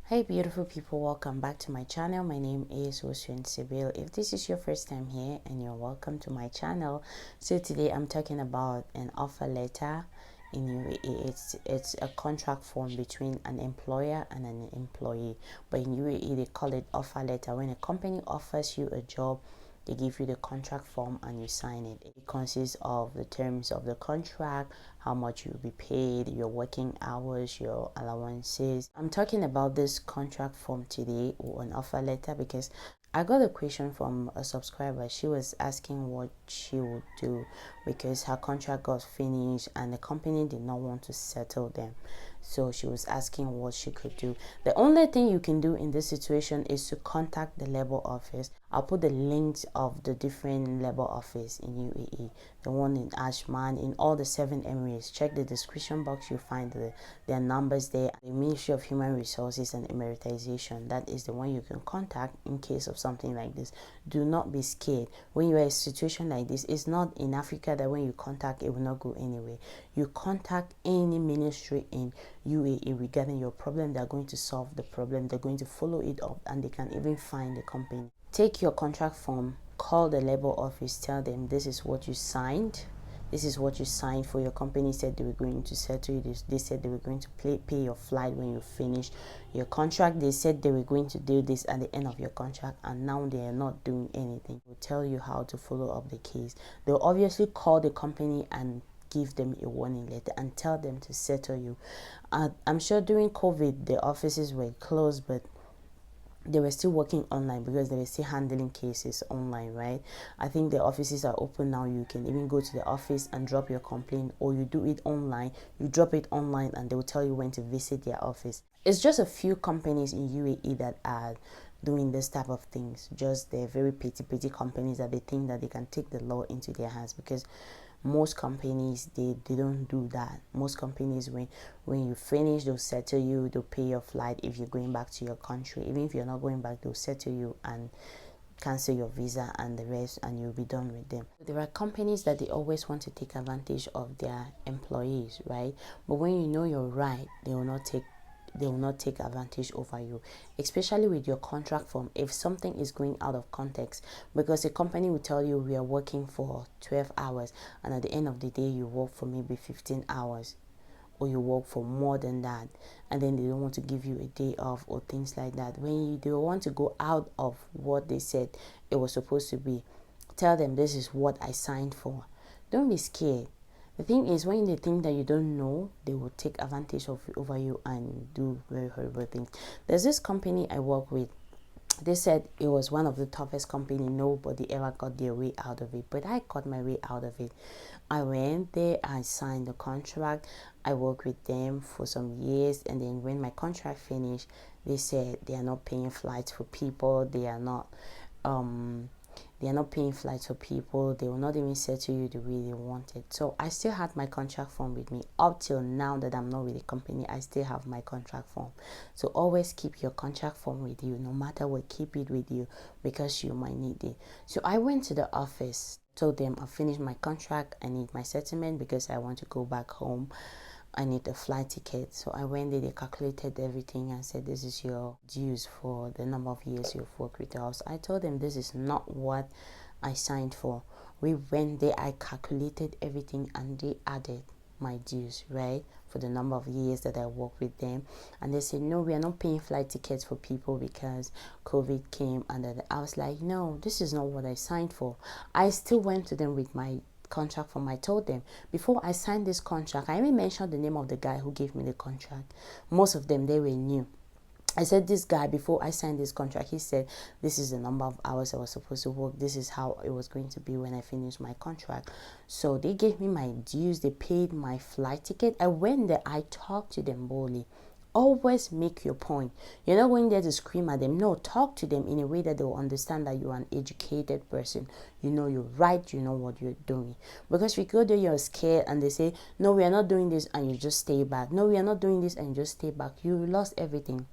Hey beautiful people, welcome back to my channel. My name is Osuen Sibyl. If this is your first time here, and you're welcome to my channel. So today I'm talking about an offer letter in UAE. It's a contract form between an employer and an employee, but in UAE they call it offer letter. When a company offers you a job, they give you the contract form and you sign it. It consists of the terms of the contract, how much you'll be paid, your working hours, your allowances. I'm talking about this contract form today, or an offer letter, because I got a question from a subscriber. She was asking what she would do because her contract got finished and the company did not want to settle them. So she was asking what she could do. The only thing you can do in this situation is to contact the labor office. I'll put the links of the different labor office in UAE, the one in Ashman, in all the 7 Emirates. Check the description box, you'll find their numbers there. The Ministry of Human Resources and Emiratisation, that is the one you can contact in case of something like this. Do not be scared. When you're in a situation like this, it's not in Africa that when you contact, it will not go anywhere. You contact any ministry in UAE regarding your problem, they're going to solve the problem, they're going to follow it up, and they can even find the company. Take your contract form, call the labor office, tell them this is what you signed. This is what you signed for. Your company said they were going to settle you. They said they were going to pay your flight when you finish your contract. They said they were going to do this at the end of your contract, and now they are not doing anything. They'll tell you how to follow up the case. They'll obviously call the company and give them a warning letter and tell them to settle you. I'm sure during COVID the offices were closed, but they were still working online because they were still handling cases online, right? I think the offices are open now. You can even go to the office and drop your complaint, or you do it online. You drop it online and they will tell you when to visit their office. It's just a few companies in UAE that are doing this type of things. Just they're very petty companies that they think that they can take the law into their hands, because most companies they don't do that. Most companies, when you finish, they'll settle you, they'll pay your flight if you're going back to your country. Even if you're not going back, they'll settle you and cancel your visa and the rest, and you'll be done with them. There are companies that they always want to take advantage of their employees, right? But when you know you're right, they will not take advantage over you, especially with your contract form. If something is going out of context, because a company will tell you we are working for 12 hours and at the end of the day you work for maybe 15 hours, or you work for more than that, and then they don't want to give you a day off or things like that. When they want to go out of what they said it was supposed to be, tell them this is what I signed for. Don't be scared. The thing is, when they think that you don't know, they will take advantage of over you and do very horrible things. There's this company I work with. They said it was one of the toughest company. Nobody ever got their way out of it, but I got my way out of it. I went there, I signed the contract, I worked with them for some years, and then when my contract finished, they said they are not paying flights for people. They are not paying flights for people. They will not even settle you the way they wanted. So I still had my contract form with me up till now that I'm not with the company. I still have my contract form. So always keep your contract form with you, no matter what. Keep it with you because you might need it. So I went to the office, told them I finished my contract, I need my settlement because I want to go back home. I need a flight ticket. So I went there, they calculated everything and said this is your dues for the number of years you've worked with us. I told them this is not what I signed for. We went there, I calculated everything, and they added my dues, right, for the number of years that I worked with them. And they said no, we are not paying flight tickets for people because COVID came. And then I was like, no, this is not what I signed for. I still went to them with my contract form. I told them before I signed this contract, I even mentioned the name of the guy who gave me the contract. Most of them, they were new. I said, this guy, before I signed this contract, he said this is the number of hours I was supposed to work, this is how it was going to be when I finished my contract. So they gave me my dues, they paid my flight ticket. I went there, I talked to them boldly. Always make your point. You're not going there to scream at them. No, talk to them in a way that they will understand that you're an educated person. You know you're right, you know what you're doing. Because if you go there, you're scared and they say, no, we are not doing this, and you just stay back. No, we are not doing this, and you just stay back. You lost everything.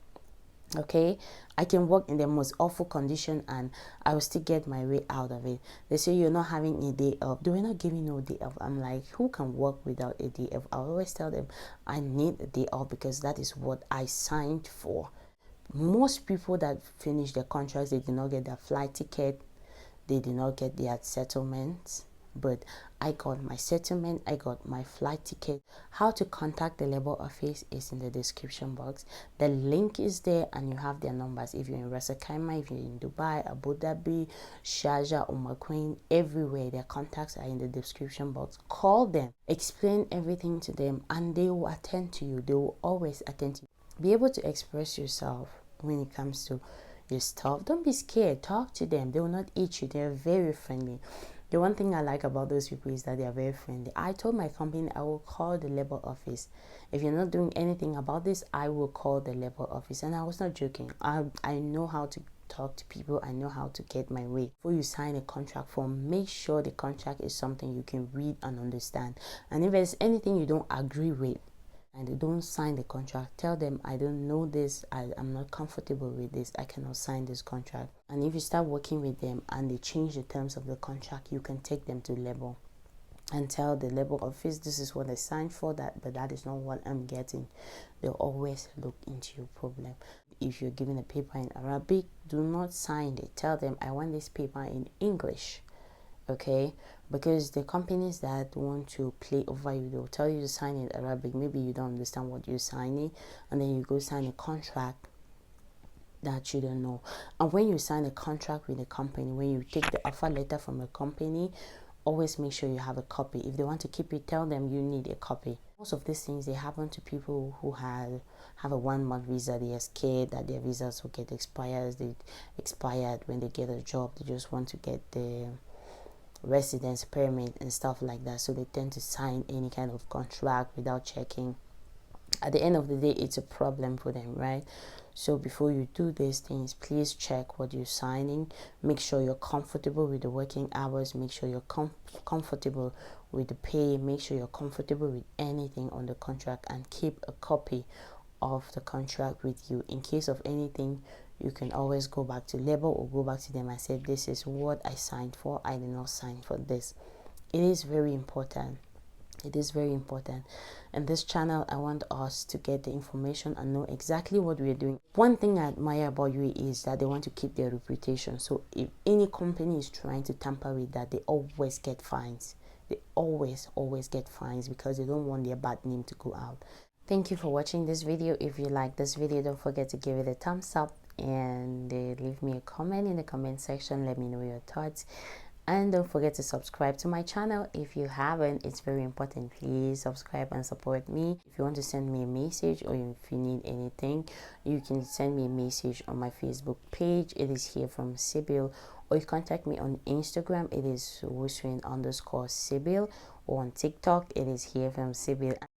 Okay, I can work in the most awful condition and I will still get my way out of it. They say you're not having a day off. They were not giving no day off. I'm like, who can work without a day off? I always tell them I need a day off because that is what I signed for. most people that finish their contracts, they did not get their flight ticket, they did not get their settlement. But I got my settlement, I got my flight ticket. How to contact the labor office is in the description box. The link is there and you have their numbers. If you're in Ras Al Khaimah, if you're in Dubai, Abu Dhabi, Sharjah, Queen, everywhere, their contacts are in the description box. Call them, explain everything to them, and they will attend to you. They will always attend to you. Be able to express yourself when it comes to your stuff. Don't be scared. Talk to them. They will not eat you. They're very friendly. The one thing I like about those people is that they are very friendly. I told my company I will call the labor office. If you're not doing anything about this, I will call the labor office. And I was not joking. I know how to talk to people. I know how to get my way. Before you sign a contract form, make sure the contract is something you can read and understand. And if there's anything you don't agree with, and they don't sign the contract, tell them, I don't know this, I'm not comfortable with this, I cannot sign this contract. And if you start working with them and they change the terms of the contract, you can take them to labor and tell the labor office, this is what I signed for, but that is not what I'm getting. They'll always look into your problem. If you're given a paper in Arabic, do not sign it. Tell them, I want this paper in English. Okay, because the companies that want to play over you, they'll tell you to sign in Arabic. Maybe you don't understand what you're signing, and then you go sign a contract that you don't know. And when you sign a contract with a company, when you take the offer letter from a company, always make sure you have a copy. If they want to keep it, tell them you need a copy. Most of these things, they happen to people who have a 1 month visa. They are scared that their visas will get expired. They expired when they get a job. They just want to get the residence permit and stuff like that, so they tend to sign any kind of contract without checking. At the end of the day, it's a problem for them, right? So before you do these things, please check what you're signing. Make sure you're comfortable with the working hours. Make sure you're comfortable with the pay. Make sure you're comfortable with anything on the contract, and keep a copy of the contract with you. In case of anything, you can always go back to labor or go back to them and say, this is what I signed for, I did not sign for this. It is very important. It is very important. In this channel, I want us to get the information and know exactly what we're doing. One thing I admire about UAE is that they want to keep their reputation. So if any company is trying to tamper with that, they always get fines. They always get fines, because they don't want their bad name to go out. Thank you for watching this video. If you like this video, don't forget to give it a thumbs up and leave me a comment in the comment section. Let me know your thoughts, and don't forget to subscribe to my channel if you haven't. It's very important. Please subscribe and support me. If you want to send me a message, or if you need anything, you can send me a message on my Facebook page. It is here from Sibyl, or you contact me on Instagram. It is Wuswin_Sibyl, or on TikTok it is here from Sibyl.